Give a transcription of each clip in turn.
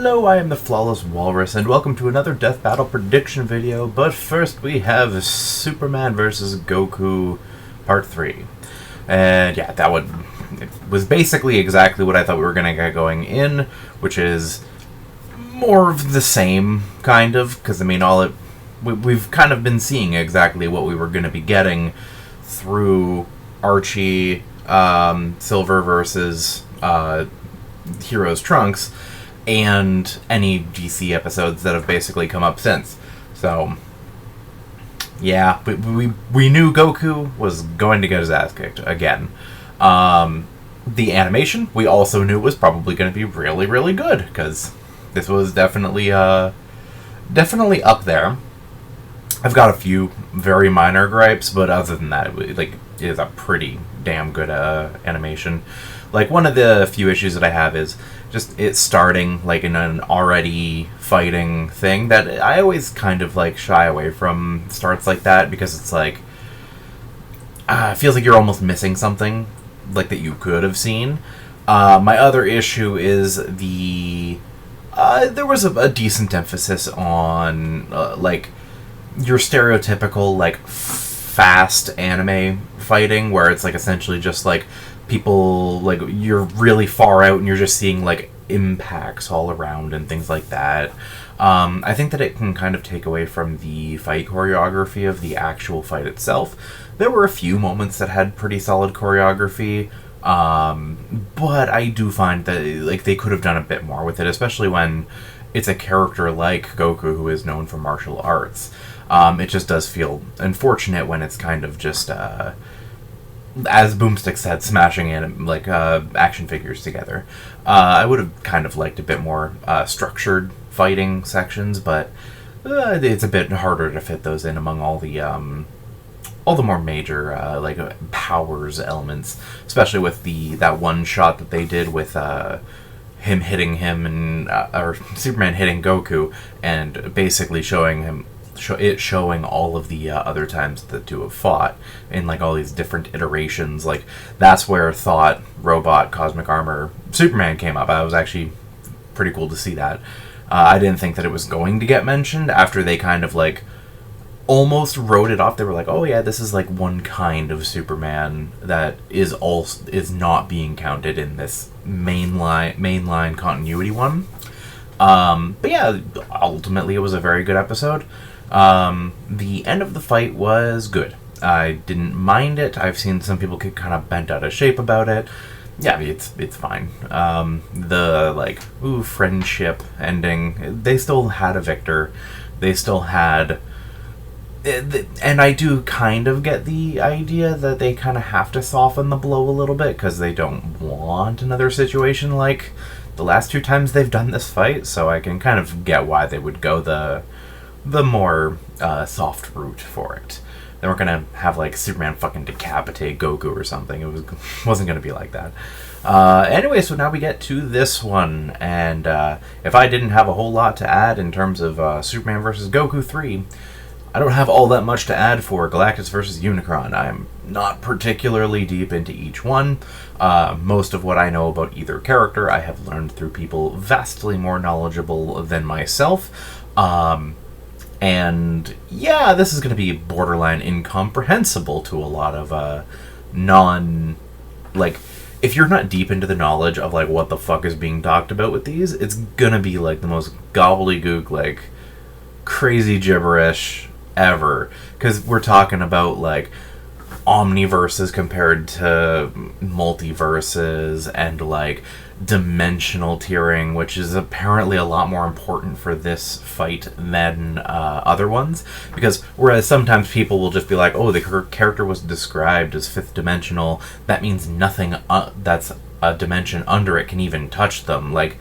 Hello, I am the Flawless Walrus, and welcome to another Death Battle prediction video, but first we have Superman vs. Goku Part 3. And yeah, that one it was basically exactly what I thought we were going to get going in, which is more of the same, kind of, because I mean, we've kind of been seeing exactly what we were going to be getting through Archie, Silver versus Heroes Trunks, and any DC episodes that have basically come up since. So, yeah, we knew Goku was going to get his ass kicked again. The animation, we also knew was probably going to be really, really good, because this was definitely up there. I've got a few very minor gripes, but other than that, it is a pretty damn good animation. Like, one of the few issues that I have is just it starting, like, in an already fighting thing that I always kind of, like, shy away from starts like that, because it's like, it feels like you're almost missing something, like, that you could have seen. My other issue is there was a decent emphasis on, like, your stereotypical, like, fast anime fighting, where it's, like, essentially just, like, people, like, you're really far out and you're just seeing, like, impacts all around and things like that. I think that it can kind of take away from the fight choreography of the actual fight itself. There were a few moments that had pretty solid choreography, but I do find that, like, they could have done a bit more with it, especially when it's a character like Goku who is known for martial arts. It just does feel unfortunate when it's kind of just, as Boomstick said, smashing in, like, action figures together. I would have kind of liked a bit more structured fighting sections, but it's a bit harder to fit those in among all the more major, like, powers elements, especially with that one shot that they did with him hitting him and or Superman hitting Goku, and basically showing all of the other times the two have fought in, like, all these different iterations. Like, that's where Thought, Robot, Cosmic Armor, Superman came up. I was actually pretty cool to see that. I didn't think that it was going to get mentioned after they kind of, like, almost wrote it off. They were like, oh yeah, this is, like, one kind of Superman that is not being counted in this mainline continuity one. But yeah, ultimately it was a very good episode. The end of the fight was good. I didn't mind it. I've seen some people get kind of bent out of shape about it. Yeah, it's fine. The, like, friendship ending, they still had a victor. They still had... And I do kind of get the idea that they kind of have to soften the blow a little bit, because they don't want another situation like the last two times they've done this fight, so I can kind of get why they would go the more soft route for it. They weren't gonna have, like, Superman fucking decapitate Goku or something. It wasn't gonna be like that. Anyway, so now we get to this one, and if I didn't have a whole lot to add in terms of Superman vs. Goku 3, I don't have all that much to add for Galactus vs. Unicron. I'm not particularly deep into each one. Most of what I know about either character I have learned through people vastly more knowledgeable than myself. And yeah, this is going to be borderline incomprehensible to a lot of like, if you're not deep into the knowledge of, like, what the fuck is being talked about with these, it's gonna be, like, the most gobbledygook, like, crazy gibberish ever, because we're talking about, like, omniverses compared to multiverses, and, like, dimensional tiering, which is apparently a lot more important for this fight than other ones, because whereas sometimes people will just be like, oh, the character was described as fifth dimensional, that means nothing that's a dimension under it can even touch them. Like,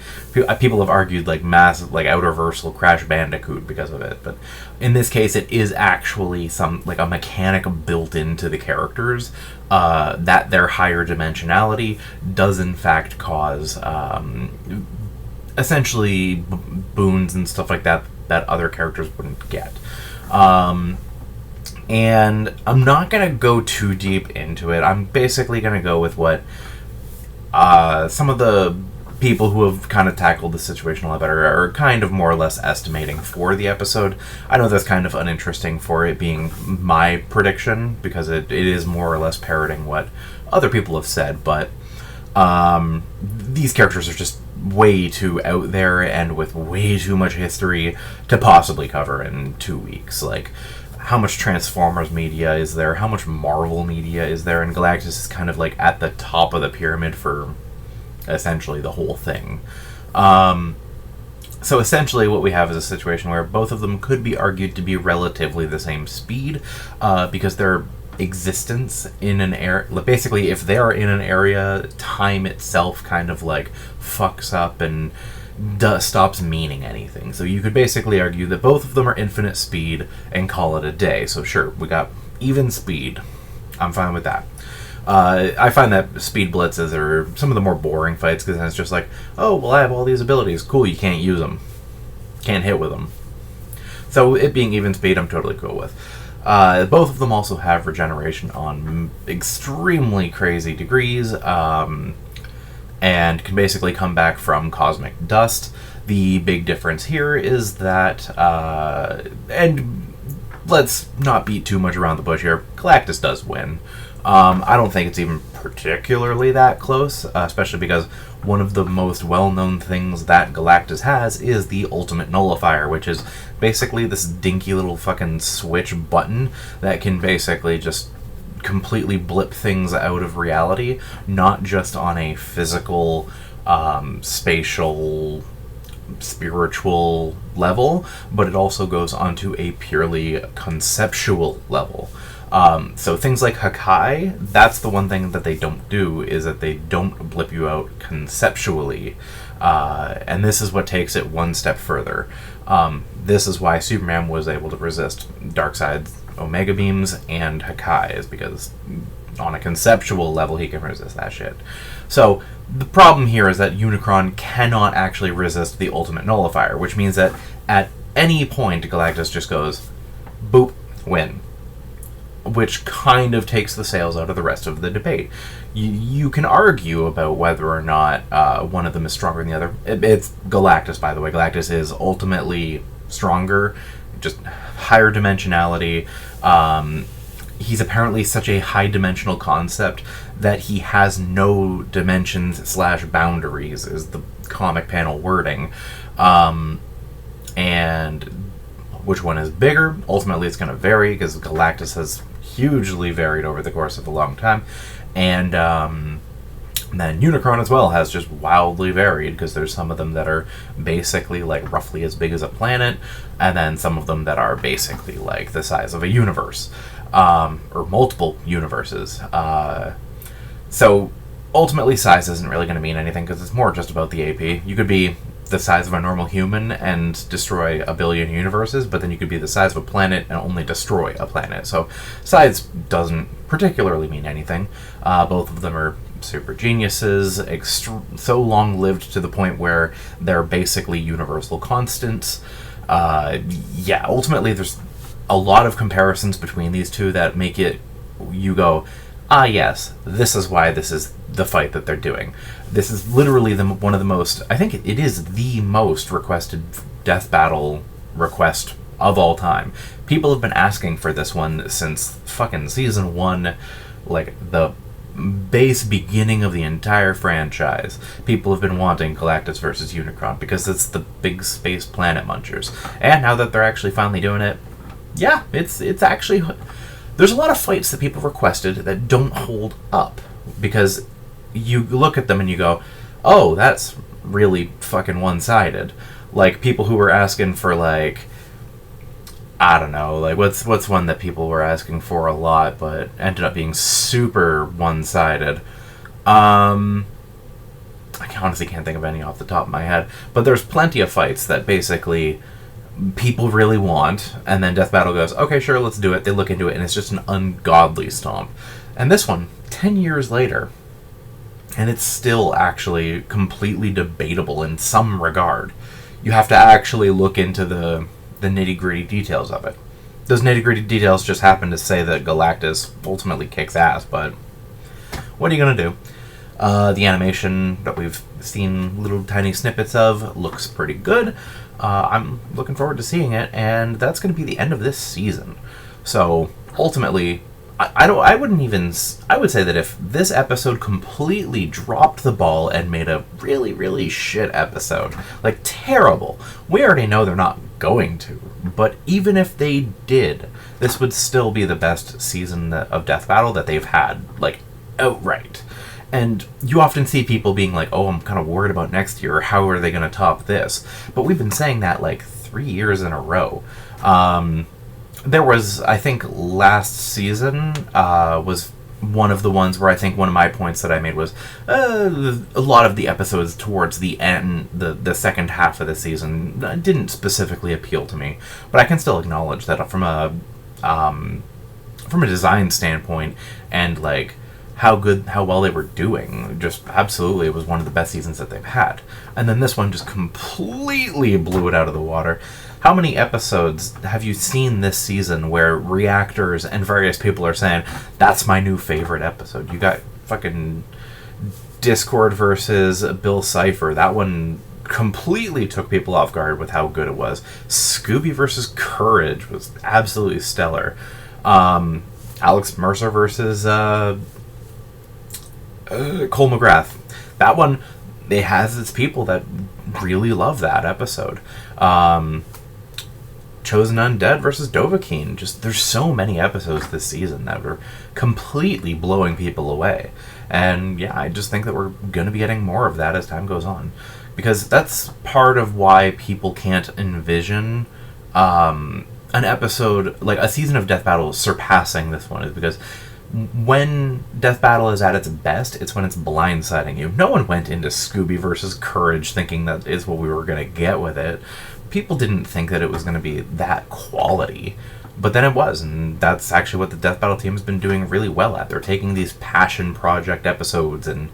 people have argued, like, massive, like, outerversal Crash Bandicoot because of it, but in this case it is actually like, a mechanic built into the characters, that their higher dimensionality does in fact cause essentially boons and stuff like that other characters wouldn't get. And I'm not gonna go too deep into it. I'm basically gonna go with what some of the people who have kind of tackled the situation a lot better are kind of more or less estimating for the episode. I know that's kind of uninteresting for it being my prediction, because it is more or less parroting what other people have said, but these characters are just way too out there and with way too much history to possibly cover in 2 weeks. Like, how much Transformers media is there? How much Marvel media is there? And Galactus is kind of like at the top of the pyramid for essentially the whole thing. So essentially what we have is a situation where both of them could be argued to be relatively the same speed, because their existence in an area, basically if they are in an area, time itself kind of like fucks up and stops meaning anything. So you could basically argue that both of them are infinite speed and call it a day. So sure, we got even speed. I'm fine with that. I find that speed blitzes are some of the more boring fights, because then it's just like, oh, well, I have all these abilities. Cool, you can't use them. Can't hit with them. So it being even speed, I'm totally cool with. Both of them also have regeneration on extremely crazy degrees, and can basically come back from cosmic dust. The big difference here is that, and let's not beat too much around the bush here, Galactus does win. I don't think it's even particularly that close, especially because one of the most well-known things that Galactus has is the ultimate nullifier, which is basically this dinky little fucking switch button that can basically just completely blip things out of reality, not just on a physical, spatial, spiritual level, but it also goes onto a purely conceptual level. So things like Hakai, that's the one thing that they don't do, is that they don't blip you out conceptually. And this is what takes it one step further. This is why Superman was able to resist Darkseid's Omega Beams and Hakai, is because on a conceptual level he can resist that shit. So the problem here is that Unicron cannot actually resist the ultimate nullifier, which means that at any point Galactus just goes, boop, win. Which kind of takes the sails out of the rest of the debate. You can argue about whether or not one of them is stronger than the other. It's Galactus, by the way. Galactus is ultimately stronger, just higher dimensionality. He's apparently such a high-dimensional concept that he has no dimensions/boundaries, is the comic panel wording. And which one is bigger? Ultimately, it's going to vary, because Galactus has hugely varied over the course of a long time. And then Unicron as well has just wildly varied, because there's some of them that are basically like roughly as big as a planet, and then some of them that are basically like the size of a universe, or multiple universes. So ultimately size isn't really going to mean anything, because it's more just about the AP. You could be the size of a normal human and destroy a billion universes, but then you could be the size of a planet and only destroy a planet. So size doesn't particularly mean anything. Both of them are super geniuses, so long-lived to the point where they're basically universal constants. Yeah, ultimately there's a lot of comparisons between these two that make it, you go, ah yes, this is why this is the fight that they're doing. This is literally one of the most, I think it is the most requested death battle request of all time. People have been asking for this one since fucking season 1, like the base beginning of the entire franchise. People have been wanting Galactus versus Unicron because it's the big space planet munchers. And now that they're actually finally doing it, yeah, it's actually, there's a lot of fights that people requested that don't hold up, because you look at them and you go, oh, that's really fucking one-sided. Like, people who were asking for, like, I don't know, like, what's one that people were asking for a lot, but ended up being super one-sided? I honestly can't think of any off the top of my head, but there's plenty of fights that basically people really want, and then Death Battle goes, okay, sure, let's do it. They look into it, and it's just an ungodly stomp. And this one, 10 years later, and it's still actually completely debatable in some regard. You have to actually look into the nitty-gritty details of it. Those nitty-gritty details just happen to say that Galactus ultimately kicks ass, but what are you going to do? The animation that we've seen little tiny snippets of. Looks pretty good. I'm looking forward to seeing it, and that's going to be the end of this season. So ultimately, I would say that if this episode completely dropped the ball and made a really, really shit episode, like terrible, we already know they're not going to, but even if they did, this would still be the best season of Death Battle that they've had, like, outright. And you often see people being like, oh, I'm kind of worried about next year, how are they going to top this? But we've been saying that like 3 years in a row. There was, I think, last season was one of the ones where I think one of my points that I made was a lot of the episodes towards the end, the second half of the season, didn't specifically appeal to me. But I can still acknowledge that from a design standpoint and like how well they were doing, just absolutely, it was one of the best seasons that they've had. And then this one just completely blew it out of the water. How many episodes have you seen this season where reactors and various people are saying, that's my new favorite episode? You got fucking Discord versus Bill Cipher. That one completely took people off guard with how good it was. Scooby versus Courage was absolutely stellar. Alex Mercer versus Cole McGrath. That one, it has its people that really love that episode. Chosen Undead versus Dovahkiin. Just, there's so many episodes this season that are completely blowing people away. And yeah, I just think that we're going to be getting more of that as time goes on. Because that's part of why people can't envision an episode, like a season of Death Battle surpassing this one, is because when Death Battle is at its best, it's when it's blindsiding you. No one went into Scooby versus Courage thinking that is what we were going to get with it. People didn't think that it was going to be that quality, but then it was, and that's actually what the Death Battle team has been doing really well at. They're taking these passion project episodes and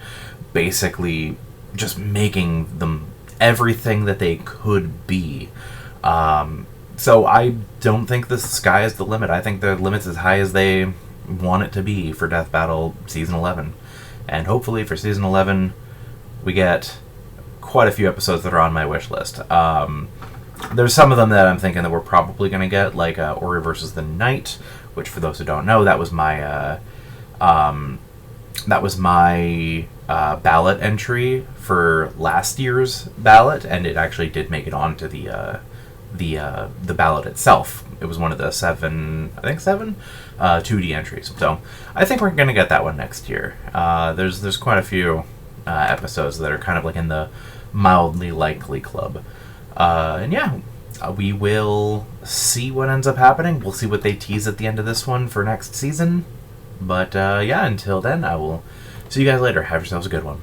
basically just making them everything that they could be. So I don't think the sky is the limit. I think the limit's as high as they want it to be for Death Battle Season 11. And hopefully for Season 11, we get quite a few episodes that are on my wish list. There's some of them that I'm thinking that we're probably going to get, like Ori versus the Knight, which for those who don't know, that was my ballot entry for last year's ballot, and it actually did make it onto the ballot itself. It was one of the seven 2D entries. So I think we're going to get that one next year. There's quite a few episodes that are kind of like in the mildly likely club. And yeah, we will see what ends up happening. We'll see what they tease at the end of this one for next season. But yeah, until then, I will see you guys later. Have yourselves a good one.